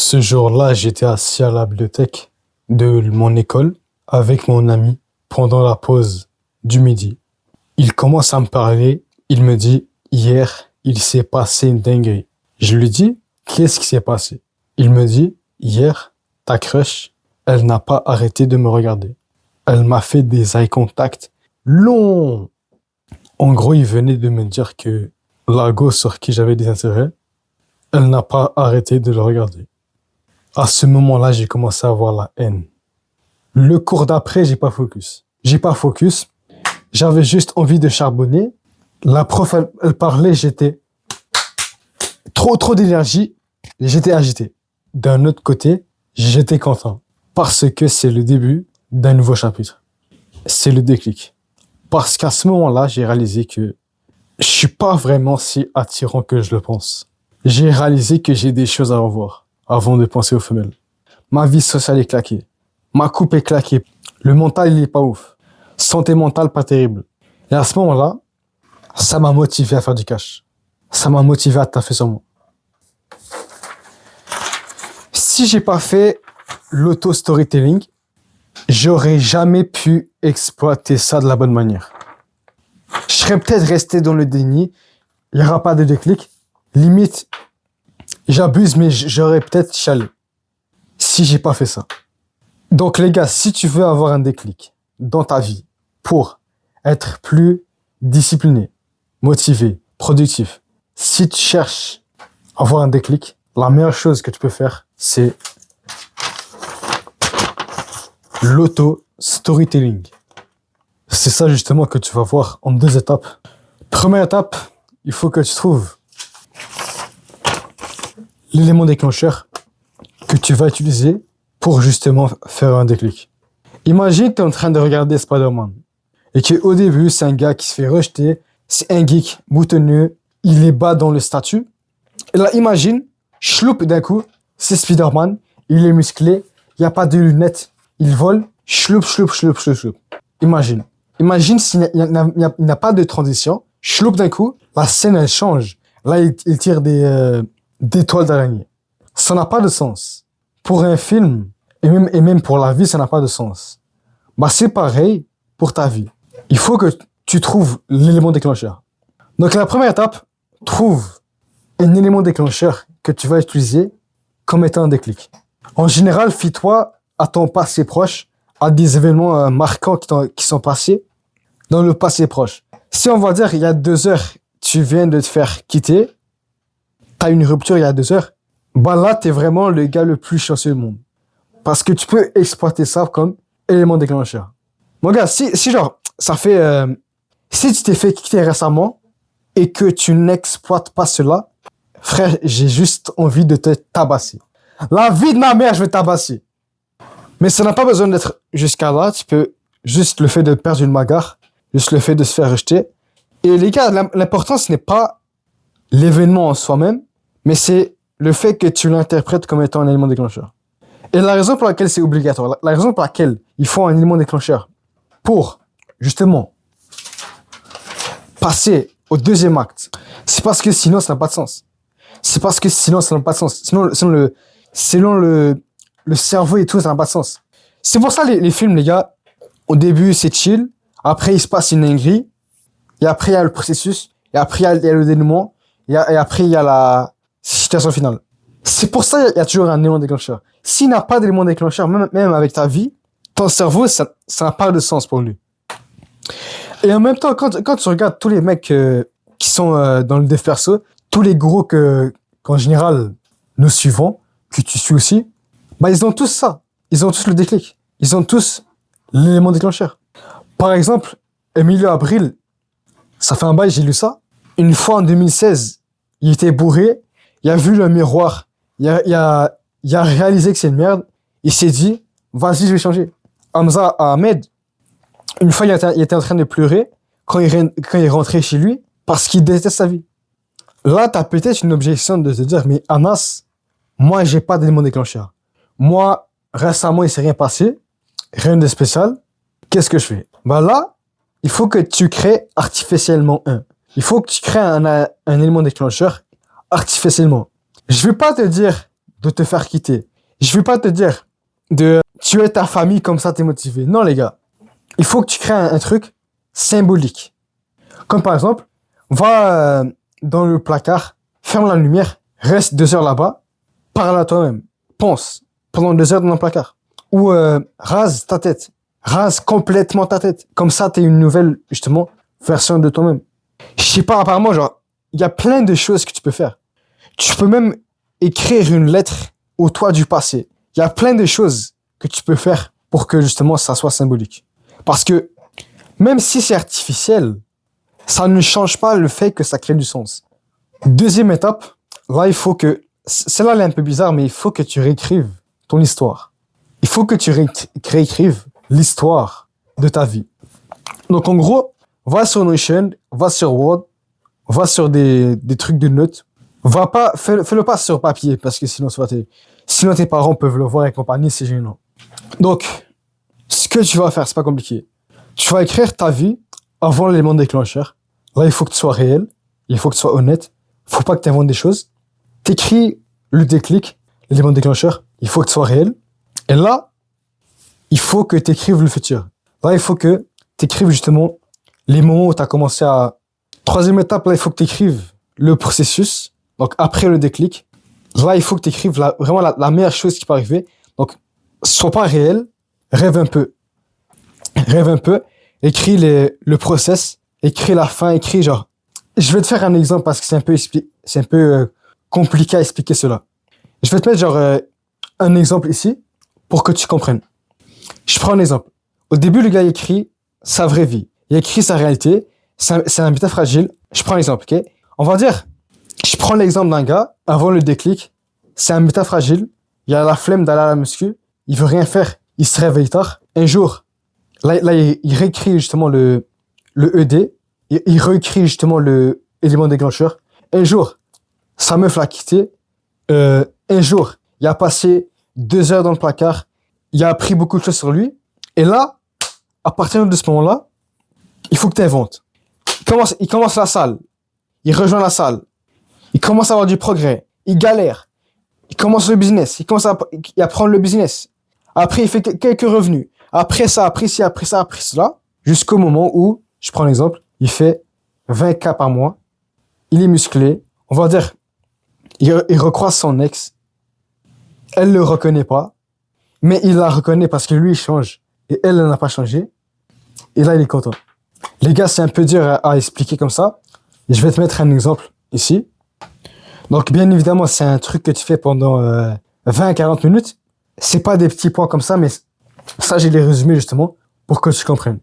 Ce jour-là, j'étais assis à la bibliothèque de mon école avec mon ami pendant la pause du midi. Il commence à me parler, il me dit, hier, il s'est passé une dinguerie. Je lui dis, qu'est-ce qui s'est passé? Il me dit, hier, ta crush, elle n'a pas arrêté de me regarder. Elle m'a fait des eye contact longs. En gros, il venait de me dire que la gosse sur qui j'avais des intérêts, elle n'a pas arrêté de le regarder. À ce moment-là, j'ai commencé à avoir la haine. Le cours d'après, j'ai pas focus. J'avais juste envie de charbonner. La prof, elle parlait, j'étais trop d'énergie. J'étais agité. D'un autre côté, j'étais content. Parce que c'est le début d'un nouveau chapitre. C'est le déclic. Parce qu'à ce moment-là, j'ai réalisé que je suis pas vraiment si attirant que je le pense. J'ai réalisé que j'ai des choses à revoir avant de penser aux femelles. Ma vie sociale est claquée. Ma coupe est claquée. Le mental, il est pas ouf. Santé mentale, pas terrible. Et à ce moment-là, ça m'a motivé à faire du cash. Ça m'a motivé à taffer sur moi. Si j'ai pas fait l'auto-storytelling, j'aurais jamais pu exploiter ça de la bonne manière. Je serais peut-être resté dans le déni. Il n'y aura pas de déclic. Limite, j'abuse, mais j'aurais peut-être chialé si j'ai pas fait ça. Donc les gars, si tu veux avoir un déclic dans ta vie pour être plus discipliné, motivé, productif, si tu cherches à avoir un déclic, la meilleure chose que tu peux faire, c'est l'auto-storytelling. C'est ça justement que tu vas voir en 2 étapes. Première étape, il faut que tu trouves l'élément déclencheur que tu vas utiliser pour justement faire un déclic. Imagine que tu es en train de regarder Spider-Man et qu'au début, c'est un gars qui se fait rejeter, c'est un geek boutonneux, il est bas dans le statut. Et là, imagine, chloup d'un coup, c'est Spider-Man, il est musclé, il n'y a pas de lunettes, il vole, chloup. Imagine s'il n'y a pas de transition, chloup d'un coup, la scène elle change. Là, il tire des toiles d'araignée. Ça n'a pas de sens. Pour un film, et même pour la vie, ça n'a pas de sens. Bah, c'est pareil pour ta vie. Il faut que tu trouves l'élément déclencheur. Donc, la première étape, trouve un élément déclencheur que tu vas utiliser comme étant un déclic. En général, fie-toi à ton passé proche, à des événements marquants qui sont passés dans le passé proche. Si on va dire, il y a 2 heures, tu viens de te faire quitter, t'as une rupture il y a 2 heures, bah là, t'es vraiment le gars le plus chanceux du monde. Parce que tu peux exploiter ça comme élément déclencheur. Mon gars, si genre, ça fait... si tu t'es fait quitter récemment et que tu n'exploites pas cela, frère, j'ai juste envie de te tabasser. La vie de ma mère, je vais tabasser. Mais ça n'a pas besoin d'être jusqu'à là. Tu peux juste le fait de perdre une bagarre, juste le fait de se faire rejeter. Et les gars, l'important, ce n'est pas l'événement en soi-même, mais c'est le fait que tu l'interprètes comme étant un élément déclencheur. Et la raison pour laquelle c'est obligatoire, la raison pour laquelle il faut un élément déclencheur pour, justement, passer au 2e acte, c'est parce que sinon, ça n'a pas de sens. Selon le cerveau et tout, ça n'a pas de sens. C'est pour ça les films, les gars, au début, c'est chill, après, il se passe une dinguerie, et après, il y a le processus, et après, il y a le dénouement, et après, il y a la situation finale. C'est pour ça qu'il y a toujours un élément déclencheur. S'il n'a pas d'élément déclencheur, même avec ta vie, ton cerveau, ça n'a pas de sens pour lui. Et en même temps, quand tu regardes tous les mecs qui sont dans le dev perso, tous les gros qu'en général, nous suivons, que tu suis aussi, bah, ils ont tous ça. Ils ont tous le déclic. Ils ont tous l'élément déclencheur. Par exemple, Emilio Abril, ça fait un bail, j'ai lu ça. Une fois en 2016, il était bourré, il a vu le miroir, il a réalisé que c'est une merde, il s'est dit, vas-y, je vais changer. Hamza Ahmed, une fois, il était en train de pleurer quand il est rentré chez lui parce qu'il déteste sa vie. Là, tu as peut-être une objection de te dire, mais Anas, moi, j'ai pas d'élément déclencheur. Moi, récemment, il s'est rien passé, rien de spécial. Qu'est-ce que je fais? Bah là, il faut que tu crées artificiellement un. Il faut que tu crées un élément déclencheur artificiellement. Je vais pas te dire de te faire quitter. Je vais pas te dire de tuer ta famille comme ça t'es motivé. Non, les gars. Il faut que tu crées un truc symbolique. Comme par exemple, va dans le placard, ferme la lumière, reste 2 heures là-bas, parle à toi-même, pense pendant 2 heures dans le placard. Ou rase ta tête, rase complètement ta tête. Comme ça, t'es une nouvelle, justement, version de toi-même. Je sais pas, apparemment, genre, il y a plein de choses que tu peux faire. Tu peux même écrire une lettre au toi du passé. Il y a plein de choses que tu peux faire pour que, justement, ça soit symbolique. Parce que, même si c'est artificiel, ça ne change pas le fait que ça crée du sens. Deuxième étape, là, il faut que... Celle-là, elle est un peu bizarre, mais il faut que tu réécrives ton histoire. Il faut que tu réécrives l'histoire de ta vie. Donc, en gros, va sur Notion, va sur Word, va sur des trucs de notes. Fais-le pas sur papier, parce que sinon tes parents peuvent le voir et compagnie, c'est gênant. Donc, ce que tu vas faire, c'est pas compliqué. Tu vas écrire ta vie avant l'élément déclencheur. Là, il faut que tu sois réel. Il faut que tu sois honnête. Faut pas que tu inventes des choses. T'écris le déclic, l'élément déclencheur. Il faut que tu sois réel. Et là, il faut que tu écrives le futur. Là, il faut que tu écrives justement les moments où tu as commencé à... Troisième étape, là, il faut que tu écrives le processus. Donc, après le déclic. Là, il faut que tu écrives vraiment la meilleure chose qui peut arriver. Donc, sois pas réel. Rêve un peu. Rêve un peu. Écris le process. Écris la fin. Écris genre... Je vais te faire un exemple parce que c'est un peu compliqué à expliquer cela. Je vais te mettre genre un exemple ici pour que tu comprennes. Je prends un exemple. Au début, le gars écrit sa vraie vie. Il écrit sa réalité. C'est un habitat fragile. Je prends l'exemple, ok? On va dire, je prends l'exemple d'un gars, avant le déclic, c'est un habitat fragile. Il a la flemme d'aller à la muscu. Il veut rien faire. Il se réveille tard. Un jour, là il réécrit justement le ED. Il réécrit justement l'élément déclencheur. Un jour, sa meuf l'a quitté. Un jour, il a passé 2 heures dans le placard. Il a appris beaucoup de choses sur lui. Et là, à partir de ce moment-là, il faut que tu inventes. Il commence la salle. Il rejoint la salle. Il commence à avoir du progrès. Il galère. Il commence le business. Il commence à apprendre le business. Après, il fait quelques revenus. Après ça, après ci, après ça, après cela. Jusqu'au moment où, je prends l'exemple, il fait 20K par mois. Il est musclé. On va dire, il recroise son ex. Elle le reconnaît pas. Mais il la reconnaît parce que lui, il change. Et elle n'a pas changé. Et là, il est content. Les gars, c'est un peu dur à expliquer comme ça. Et je vais te mettre un exemple ici. Donc, bien évidemment, c'est un truc que tu fais pendant 20 à 40 minutes. C'est pas des petits points comme ça, mais ça, j'ai les résumés justement pour que tu comprennes.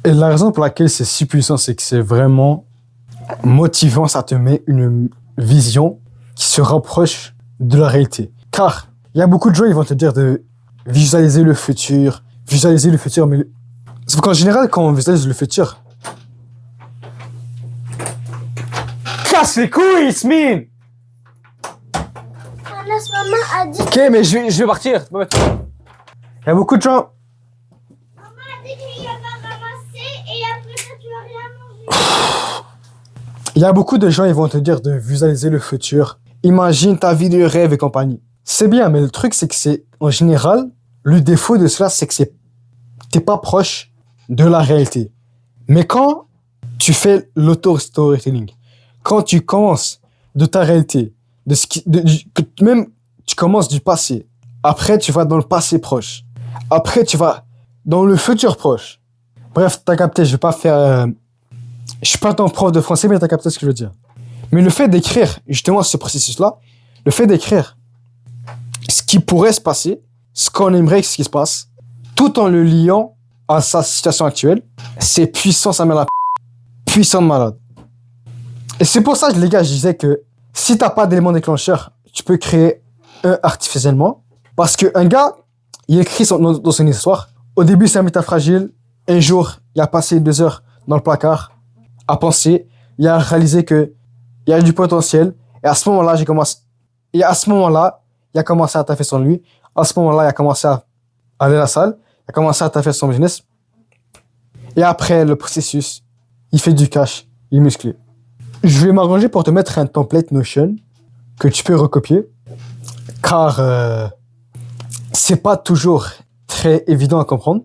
Et la raison pour laquelle c'est si puissant, c'est que c'est vraiment motivant. Ça te met une vision qui se rapproche de la réalité. Car il y a beaucoup de gens, ils vont te dire de visualiser le futur, mais c'est qu'en général, quand on visualise le futur, casse les couilles, Yasmine! Maman a dit... Ok, mais je vais partir. Il y a beaucoup de gens... Maman a dit qu'il va ramasser et après ça, tu vas rien manger. Il y a beaucoup de gens, ils vont te dire de visualiser le futur. Imagine ta vie de rêve et compagnie. C'est bien, mais le truc, c'est que c'est, en général, le défaut de cela, c'est que t'es pas proche de la réalité. Mais quand tu fais l'auto-storytelling, quand tu commences de ta réalité, même tu commences du passé, après tu vas dans le passé proche, après tu vas dans le futur proche. Bref, t'as capté, je vais pas faire... je suis pas ton prof de français, mais t'as capté ce que je veux dire. Mais le fait d'écrire, justement, ce processus-là, le fait d'écrire ce qui pourrait se passer, ce qu'on aimerait que ce qui se passe, tout en le liant à sa situation actuelle, c'est puissant, ça met la puissant de malade. Et c'est pour ça, les gars, je disais que si t'as pas d'élément déclencheur, tu peux créer un artificiellement. Parce qu'un gars, il écrit dans son histoire. Au début, c'est un méta fragile. Un jour, il a passé 2 heures dans le placard à penser. Il a réalisé que il y a du potentiel. Et à ce moment-là, il a commencé à taffer sur lui. À ce moment-là, il a commencé à aller à la salle. Il a commencé à taffer son business. Et après, le processus, il fait du cash. Il est musclé. Je vais m'arranger pour te mettre un template Notion que tu peux recopier. car c'est pas toujours très évident à comprendre.